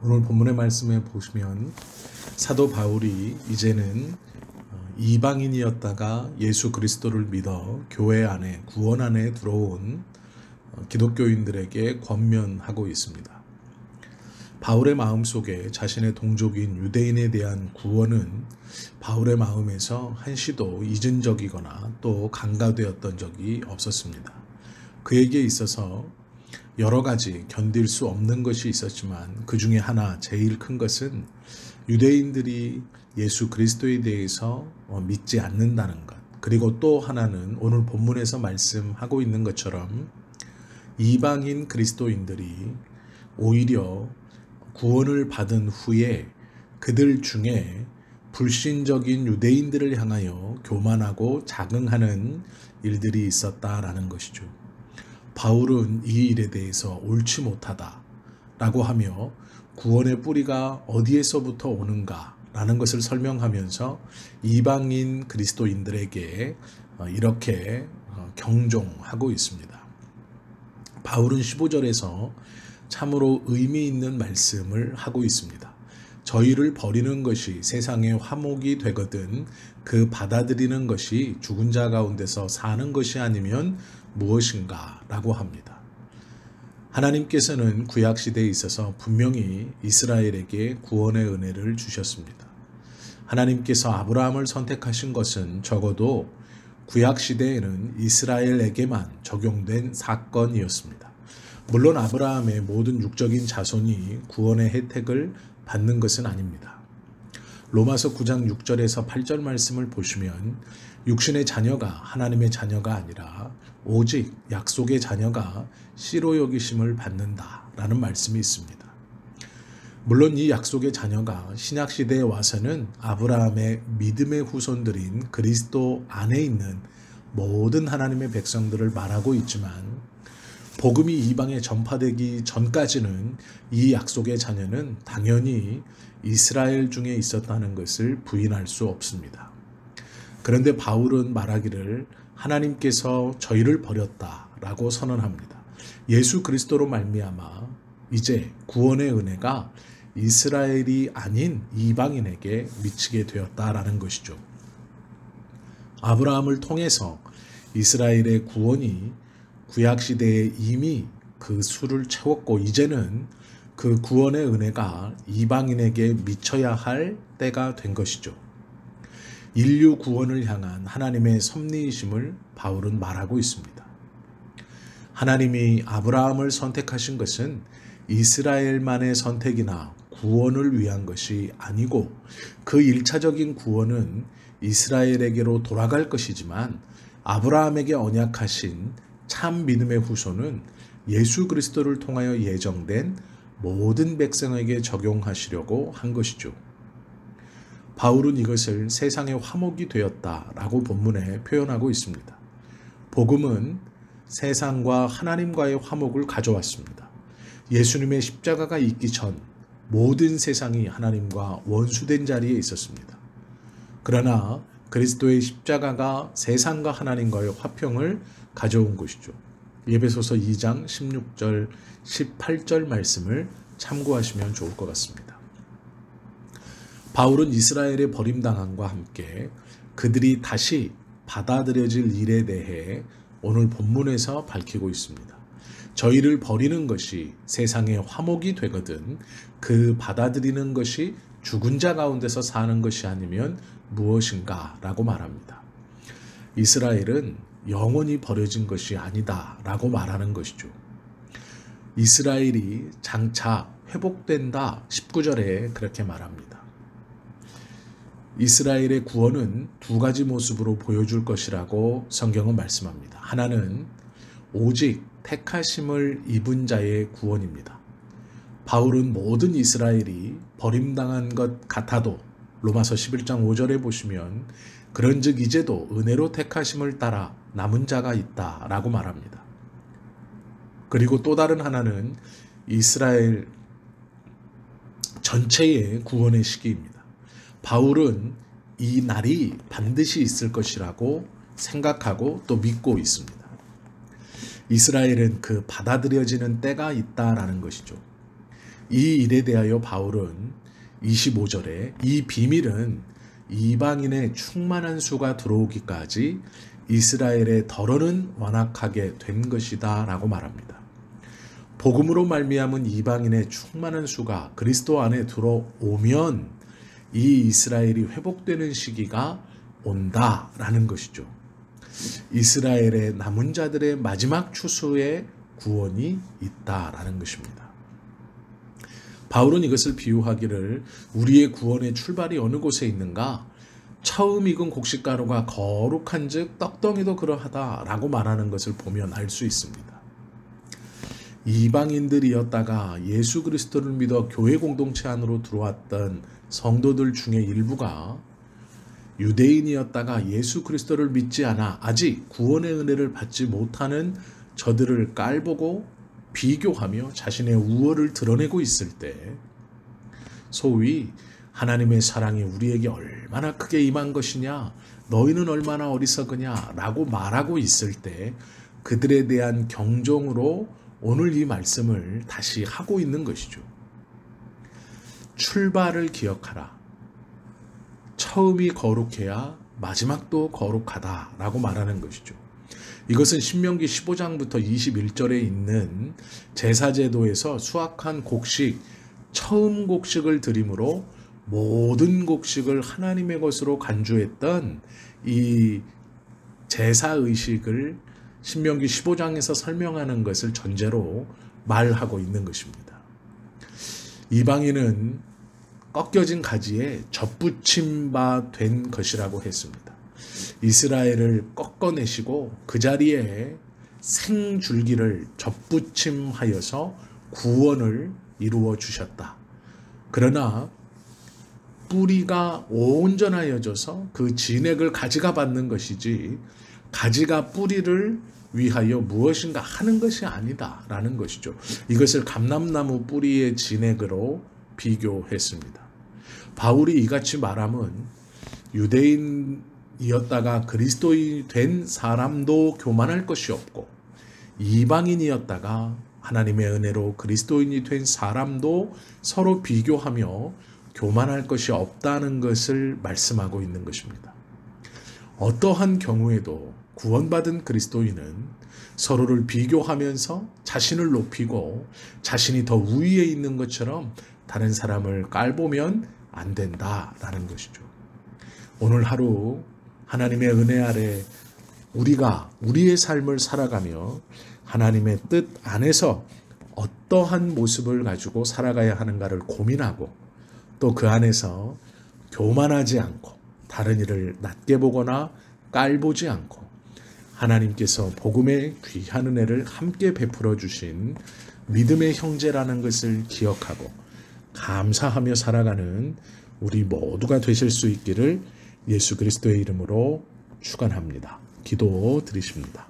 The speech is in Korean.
오늘 본문의 말씀에 보시면 사도 바울이 이제는 이방인이었다가 예수 그리스도를 믿어 교회 안에 구원 안에 들어온 기독교인들에게 권면하고 있습니다. 바울의 마음속에 자신의 동족인 유대인에 대한 구원은 바울의 마음에서 한시도 잊은 적이거나 또 간과되었던 적이 없었습니다. 그에게 있어서 여러 가지 견딜 수 없는 것이 있었지만 그 중에 하나 제일 큰 것은 유대인들이 예수 그리스도에 대해서 믿지 않는다는 것. 그리고 또 하나는 오늘 본문에서 말씀하고 있는 것처럼 이방인 그리스도인들이 오히려 구원을 받은 후에 그들 중에 불신적인 유대인들을 향하여 교만하고 자긍하는 일들이 있었다라는 것이죠. 바울은 이 일에 대해서 옳지 못하다라고 하며 구원의 뿌리가 어디에서부터 오는가라는 것을 설명하면서 이방인 그리스도인들에게 이렇게 경종하고 있습니다. 바울은 15절에서 참으로 의미 있는 말씀을 하고 있습니다. 저희를 버리는 것이 세상의 화목이 되거든 그 받아들이는 것이 죽은 자 가운데서 사는 것이 아니면 무엇인가 라고 합니다. 하나님께서는 구약시대에 있어서 분명히 이스라엘에게 구원의 은혜를 주셨습니다. 하나님께서 아브라함을 선택하신 것은 적어도 구약시대에는 이스라엘에게만 적용된 사건이었습니다. 물론 아브라함의 모든 육적인 자손이 구원의 혜택을 받는 것은 아닙니다. 로마서 9장 6절에서 8절 말씀을 보시면 육신의 자녀가 하나님의 자녀가 아니라 오직 약속의 자녀가 씨로 여기심을 받는다라는 말씀이 있습니다. 물론 이 약속의 자녀가 신약시대에 와서는 아브라함의 믿음의 후손들인 그리스도 안에 있는 모든 하나님의 백성들을 말하고 있지만 복음이 이방에 전파되기 전까지는 이 약속의 자녀는 당연히 이스라엘 중에 있었다는 것을 부인할 수 없습니다. 그런데 바울은 말하기를 하나님께서 저희를 버렸다라고 선언합니다. 예수 그리스도로 말미암아 이제 구원의 은혜가 이스라엘이 아닌 이방인에게 미치게 되었다라는 것이죠. 아브라함을 통해서 이스라엘의 구원이 구약시대에 이미 그 수를 채웠고 이제는 그 구원의 은혜가 이방인에게 미쳐야 할 때가 된 것이죠. 인류 구원을 향한 하나님의 섭리이심을 바울은 말하고 있습니다. 하나님이 아브라함을 선택하신 것은 이스라엘만의 선택이나 구원을 위한 것이 아니고 그 1차적인 구원은 이스라엘에게로 돌아갈 것이지만 아브라함에게 언약하신 참 믿음의 후손은 예수 그리스도를 통하여 예정된 모든 백성에게 적용하시려고 한 것이죠. 바울은 이것을 세상의 화목이 되었다라고 본문에 표현하고 있습니다. 복음은 세상과 하나님과의 화목을 가져왔습니다. 예수님의 십자가가 있기 전 모든 세상이 하나님과 원수된 자리에 있었습니다. 그러나 그리스도의 십자가가 세상과 하나님과의 화평을 가져온 것이죠. 에베소서 2장 16절 18절 말씀을 참고하시면 좋을 것 같습니다. 바울은 이스라엘의 버림당함과 함께 그들이 다시 받아들여질 일에 대해 오늘 본문에서 밝히고 있습니다. 저희를 버리는 것이 세상의 화목이 되거든 그 받아들이는 것이 죽은 자 가운데서 사는 것이 아니면 무엇인가 라고 말합니다. 이스라엘은 영원히 버려진 것이 아니다 라고 말하는 것이죠. 이스라엘이 장차 회복된다 19절에 그렇게 말합니다. 이스라엘의 구원은 두 가지 모습으로 보여줄 것이라고 성경은 말씀합니다. 하나는 오직 택하심을 입은 자의 구원입니다. 바울은 모든 이스라엘이 버림당한 것 같아도 로마서 11장 5절에 보시면 그런즉 이제도 은혜로 택하심을 따라 남은 자가 있다라고 말합니다. 그리고 또 다른 하나는 이스라엘 전체의 구원의 시기입니다. 바울은 이 날이 반드시 있을 것이라고 생각하고 또 믿고 있습니다. 이스라엘은 그 받아들여지는 때가 있다라는 것이죠. 이 일에 대하여 바울은 25절에 이 비밀은 이방인의 충만한 수가 들어오기까지 이스라엘의 덜어는 완악하게 된 것이다 라고 말합니다. 복음으로 말미암은 이방인의 충만한 수가 그리스도 안에 들어오면 이 이스라엘이 회복되는 시기가 온다라는 것이죠. 이스라엘의 남은 자들의 마지막 추수의 구원이 있다라는 것입니다. 바울은 이것을 비유하기를 우리의 구원의 출발이 어느 곳에 있는가? 처음 익은 곡식가루가 거룩한 즉 떡덩이도 그러하다라고 말하는 것을 보면 알 수 있습니다. 이방인들이었다가 예수 그리스도를 믿어 교회 공동체 안으로 들어왔던 성도들 중에 일부가 유대인이었다가 예수 그리스도를 믿지 않아 아직 구원의 은혜를 받지 못하는 저들을 깔보고 비교하며 자신의 우월을 드러내고 있을 때 소위 하나님의 사랑이 우리에게 얼마나 크게 임한 것이냐, 너희는 얼마나 어리석으냐 라고 말하고 있을 때 그들에 대한 경종으로 오늘 이 말씀을 다시 하고 있는 것이죠. 출발을 기억하라. 처음이 거룩해야 마지막도 거룩하다라고 말하는 것이죠. 이것은 신명기 15장부터 21절에 있는 제사제도에서 수확한 곡식, 처음 곡식을 드림으로 모든 곡식을 하나님의 것으로 간주했던 이 제사의식을 신명기 15장에서 설명하는 것을 전제로 말하고 있는 것입니다. 이방인은 꺾여진 가지에 젖붙임 바 된 것이라고 했습니다. 이스라엘을 꺾어내시고 그 자리에 생줄기를 젖붙임하여서 구원을 이루어 주셨다. 그러나 뿌리가 온전하여져서 그 진액을 가지가 받는 것이지 가지가 뿌리를 위하여 무엇인가 하는 것이 아니다라는 것이죠. 이것을 감람나무 뿌리의 진액으로 비교했습니다. 바울이 이같이 말함은 유대인이었다가 그리스도인이 된 사람도 교만할 것이 없고 이방인이었다가 하나님의 은혜로 그리스도인이 된 사람도 서로 비교하며 교만할 것이 없다는 것을 말씀하고 있는 것입니다. 어떠한 경우에도 구원받은 그리스도인은 서로를 비교하면서 자신을 높이고 자신이 더 우위에 있는 것처럼 다른 사람을 깔보면 안 된다라는 것이죠. 오늘 하루 하나님의 은혜 아래 우리가 우리의 삶을 살아가며 하나님의 뜻 안에서 어떠한 모습을 가지고 살아가야 하는가를 고민하고 또 그 안에서 교만하지 않고 다른 이를 낮게 보거나 깔보지 않고 하나님께서 복음의 귀한 은혜를 함께 베풀어 주신 믿음의 형제라는 것을 기억하고 감사하며 살아가는 우리 모두가 되실 수 있기를 예수 그리스도의 이름으로 축원합니다. 기도 드리십니다.